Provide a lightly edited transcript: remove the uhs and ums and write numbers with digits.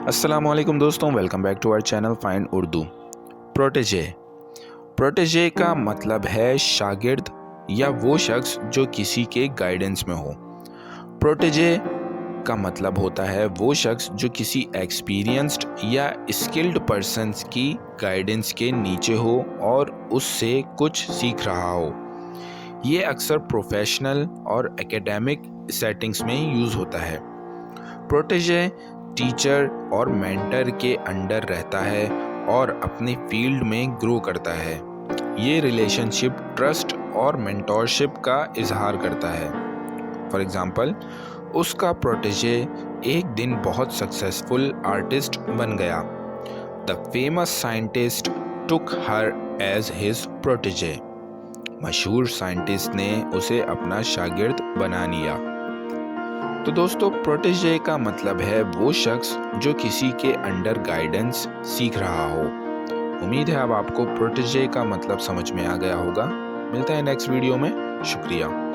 अस्सलामुअलैकुम दोस्तों, welcome back to our channel find Urdu. Protege protege का मतलब है शागिर्द या वो शख्स जो किसी के गाइडेंस में हो। प्रोटेजे का मतलब होता है वो शख्स जो किसी एक्सपीरियंस्ड या स्किल्ड पर्सन की गाइडेंस के नीचे हो और उससे कुछ सीख रहा हो। ये अक्सर प्रोफेशनल और एकेडमिक सेटिंग्स में यूज़ होता है। प्रोटेजे टीचर और मेंटर के अंडर रहता है और अपनी फील्ड में ग्रो करता है। ये रिलेशनशिप ट्रस्ट और मेंटोरशिप का इजहार करता है। फॉर एग्जांपल, उसका प्रोटेजे एक दिन बहुत सक्सेसफुल आर्टिस्ट बन गया। The famous scientist took her as his protege. मशहूर साइंटिस्ट ने उसे अपना शागिर्द बना लिया। तो दोस्तों, प्रोटेजे का मतलब है वो शख्स जो किसी के अंडर गाइडेंस सीख रहा हो। उम्मीद है अब आपको प्रोटेजे का मतलब समझ में आ गया होगा। मिलते हैं नेक्स्ट वीडियो में। शुक्रिया।